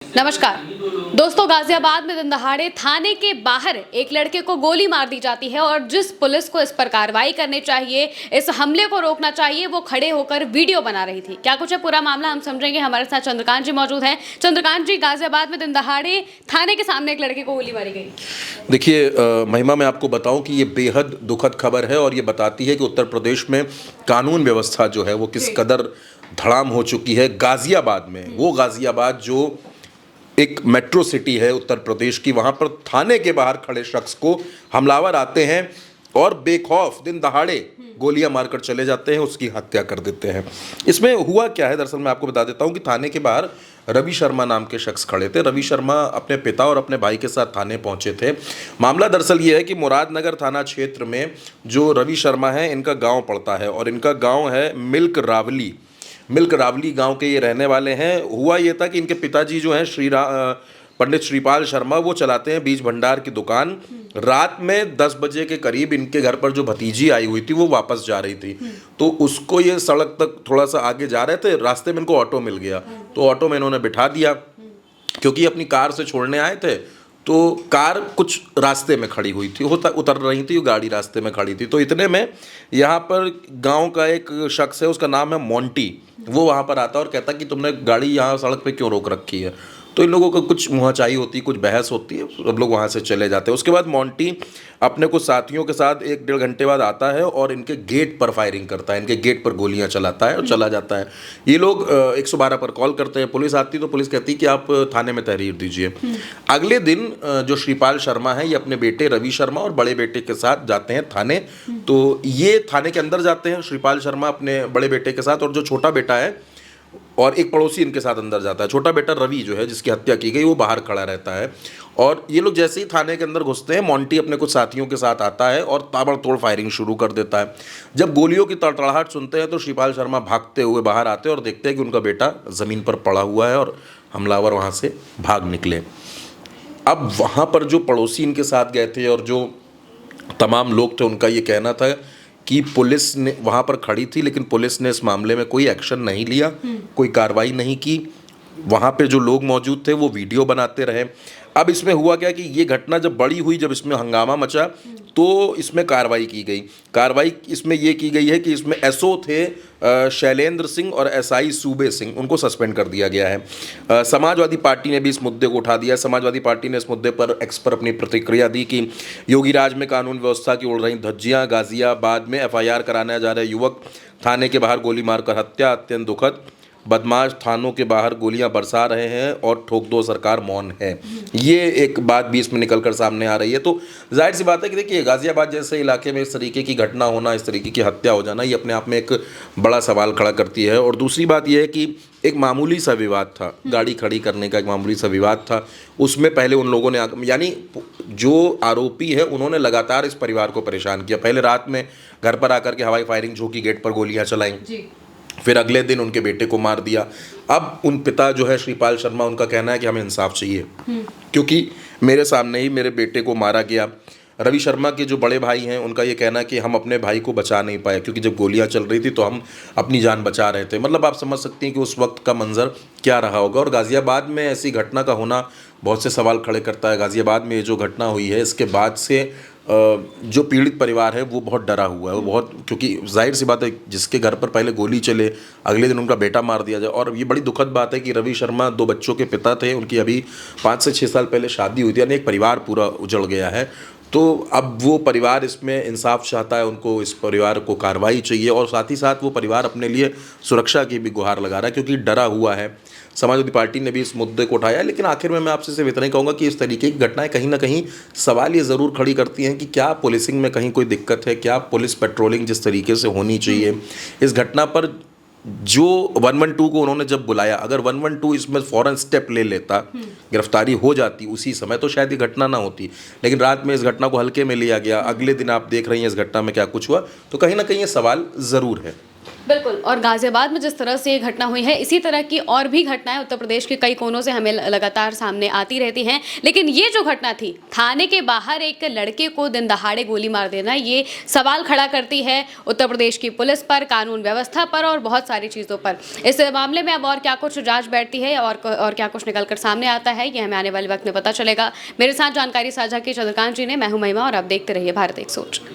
नमस्कार दोस्तों, गाजियाबाद में दिन दहाड़े थाने के बाहर एक लड़के को गोली मार दी जाती है और जिस पुलिस को इस पर कार्रवाई करनी चाहिए, इस हमले को रोकना चाहिए, वो खड़े होकर वीडियो बना रही थी। क्या कुछ है पूरा मामला हम समझेंगे। हमारे साथ चंद्रकांत जी मौजूद हैं। चंद्रकांत जी, गाजियाबाद में दिन दहाड़े थाने के सामने एक लड़के को गोली मारी गई। देखिए महिमा, मैं आपको बताऊं कि ये बेहद दुखद खबर है और ये बताती है कि उत्तर प्रदेश में कानून व्यवस्था जो है वो किस कदर धड़ाम हो चुकी है। गाजियाबाद में, वो गाजियाबाद जो एक मेट्रो सिटी है उत्तर प्रदेश की, वहाँ पर थाने के बाहर खड़े शख्स को हमलावर आते हैं और बेखौफ दिन दहाड़े गोलियां मारकर चले जाते हैं, उसकी हत्या कर देते हैं। इसमें हुआ क्या है, दरअसल मैं आपको बता देता हूँ कि थाने के बाहर रवि शर्मा नाम के शख्स खड़े थे। रवि शर्मा अपने पिता और अपने भाई के साथ थाने पहुंचे थे। मामला दरअसल ये है कि मुरादनगर थाना क्षेत्र में जो रवि शर्मा है, इनका गांव पड़ता है और इनका गांव है मिल्क रावली गांव के ये रहने वाले हैं। हुआ ये था कि इनके पिताजी जो हैं पंडित श्रीपाल शर्मा, वो चलाते हैं बीज भंडार की दुकान। रात में 10 बजे के करीब इनके घर पर जो भतीजी आई हुई थी वो वापस जा रही थी, तो उसको ये सड़क तक थोड़ा सा आगे जा रहे थे, रास्ते में इनको ऑटो मिल गया, तो ऑटो में इन्होंने बिठा दिया। क्योंकि अपनी कार से छोड़ने आए थे तो कार कुछ रास्ते में खड़ी हुई थी, उतर रही थी, गाड़ी रास्ते में खड़ी थी। तो इतने में यहाँ पर गांव का एक शख्स है, उसका नाम है मोंटी, वो वहाँ पर आता और कहता कि तुमने गाड़ी यहाँ सड़क पे क्यों रोक रखी है। तो इन लोगों को कुछ मुहाचाई होती, कुछ बहस होती है, सब लोग वहाँ से चले जाते हैं। उसके बाद मोंटी अपने कुछ साथियों के साथ 1-1.5 घंटे बाद आता है और इनके गेट पर फायरिंग करता है, इनके गेट पर गोलियां चलाता है और चला जाता है। ये लोग 112 पर कॉल करते हैं, पुलिस आती है तो पुलिस कहती है कि आप थाने में तहरीर दीजिए। अगले दिन जो श्रीपाल शर्मा है, ये अपने बेटे रवि शर्मा और बड़े बेटे के साथ जाते हैं थाने। तो ये थाने के अंदर जाते हैं, श्रीपाल शर्मा अपने बड़े बेटे के साथ, और जो छोटा बेटा है और एक पड़ोसी इनके साथ अंदर जाता है। छोटा बेटा रवि जो है, जिसकी हत्या की गई, वो बाहर खड़ा रहता है। और ये लोग जैसे ही थाने के अंदर घुसते हैं, मोंटी अपने कुछ साथियों के साथ आता है और ताबड़तोड़ फायरिंग शुरू कर देता है। जब गोलियों की तड़तड़ाहट सुनते हैं तो श्रीपाल शर्मा भागते हुए बाहर आते हैं और देखते हैं कि उनका बेटा ज़मीन पर पड़ा हुआ है और हमलावर वहाँ से भाग निकले। अब वहाँ पर जो पड़ोसी इनके साथ गए थे और जो तमाम लोग थे, उनका ये कहना था कि पुलिस ने वहाँ पर खड़ी थी, लेकिन पुलिस ने इस मामले में कोई एक्शन नहीं लिया, कोई कार्रवाई नहीं की। वहाँ पे जो लोग मौजूद थे वो वीडियो बनाते रहे। अब इसमें हुआ क्या कि ये घटना जब बड़ी हुई, जब इसमें हंगामा मचा, तो इसमें कार्रवाई की गई। कार्रवाई इसमें ये की गई है कि इसमें एसओ थे शैलेंद्र सिंह और एसआई सूबे सिंह, उनको सस्पेंड कर दिया गया है। समाजवादी पार्टी ने भी इस मुद्दे को उठा दिया। समाजवादी पार्टी ने इस मुद्दे पर एक्स पर अपनी प्रतिक्रिया दी कि योगी राज में कानून व्यवस्था की उड़ रही धज्जियां, गाजियाबाद में एफआईआर कराने जा रहे युवक थाने के बाहर गोली मारकर हत्या, अत्यंत दुखद। बदमाश थानों के बाहर गोलियां बरसा रहे हैं और ठोक दो सरकार मौन है, ये एक बात भी इसमें निकल कर सामने आ रही है। तो जाहिर सी बात है कि देखिए, गाजियाबाद जैसे इलाके में इस तरीके की घटना होना, इस तरीके की हत्या हो जाना, ये अपने आप में एक बड़ा सवाल खड़ा करती है। और दूसरी बात यह है कि एक मामूली सा विवाद था, गाड़ी खड़ी करने का एक मामूली सा विवाद था, उसमें पहले उन लोगों ने, यानी जो आरोपी है, उन्होंने लगातार इस परिवार को परेशान किया। पहले रात में घर पर आकर के हवाई फायरिंग झोंकी, गेट पर गोलियां चलाई, फिर अगले दिन उनके बेटे को मार दिया। अब उन पिता जो है श्रीपाल शर्मा, उनका कहना है कि हमें इंसाफ चाहिए, क्योंकि मेरे सामने ही मेरे बेटे को मारा गया। रवि शर्मा के जो बड़े भाई हैं, उनका ये कहना है कि हम अपने भाई को बचा नहीं पाए, क्योंकि जब गोलियां चल रही थी तो हम अपनी जान बचा रहे थे। मतलब आप समझ सकते हैं कि उस वक्त का मंजर क्या रहा होगा। और गाज़ियाबाद में ऐसी घटना का होना बहुत से सवाल खड़े करता है। गाज़ियाबाद में जो घटना हुई है, इसके बाद से जो पीड़ित परिवार है वो बहुत डरा हुआ है, वो बहुत, क्योंकि जाहिर सी बात है, जिसके घर पर पहले गोली चले, अगले दिन उनका बेटा मार दिया जाए। और ये बड़ी दुखद बात है कि रवि शर्मा 2 बच्चों के पिता थे, उनकी अभी 5 से 6 साल पहले शादी हुई थी, यानी एक परिवार पूरा उजड़ गया है। तो अब वो परिवार इसमें इंसाफ चाहता है, उनको इस परिवार को कार्रवाई चाहिए, और साथ ही साथ वो परिवार अपने लिए सुरक्षा की भी गुहार लगा रहा है, क्योंकि डरा हुआ है। समाजवादी पार्टी ने भी इस मुद्दे को उठाया, लेकिन आखिर में मैं आपसे सिर्फ इतना ही कहूँगा कि इस तरीके की घटनाएं कहीं ना कहीं सवाल ये ज़रूर खड़ी करती हैं कि क्या पुलिसिंग में कहीं कोई दिक्कत है, क्या पुलिस पेट्रोलिंग जिस तरीके से होनी चाहिए। इस घटना पर जो 112 को उन्होंने जब बुलाया, अगर 112 इसमें फ़ौरन स्टेप ले लेता, गिरफ्तारी हो जाती उसी समय, तो शायद ये घटना ना होती। लेकिन रात में इस घटना को हल्के में लिया गया। अगले दिन आप देख रही हैं इस घटना में क्या कुछ हुआ, तो कहीं ना कहीं ये सवाल ज़रूर है। बिल्कुल। और गाजियाबाद में जिस तरह से ये घटना हुई है, इसी तरह की और भी घटनाएं उत्तर प्रदेश के कई कोनों से हमें लगातार सामने आती रहती हैं। लेकिन ये जो घटना थी, थाने के बाहर एक लड़के को दिन दहाड़े गोली मार देना, ये सवाल खड़ा करती है उत्तर प्रदेश की पुलिस पर, कानून व्यवस्था पर और बहुत सारी चीज़ों पर। इस मामले में अब और क्या कुछ जांच बैठती है और क्या कुछ निकल कर सामने आता है, ये हमें आने वाले वक्त में पता चलेगा। मेरे साथ जानकारी साझा की चंद्रकांत जी ने। मैं हूं महिमा और आप देखते रहिए भारत एक सोच।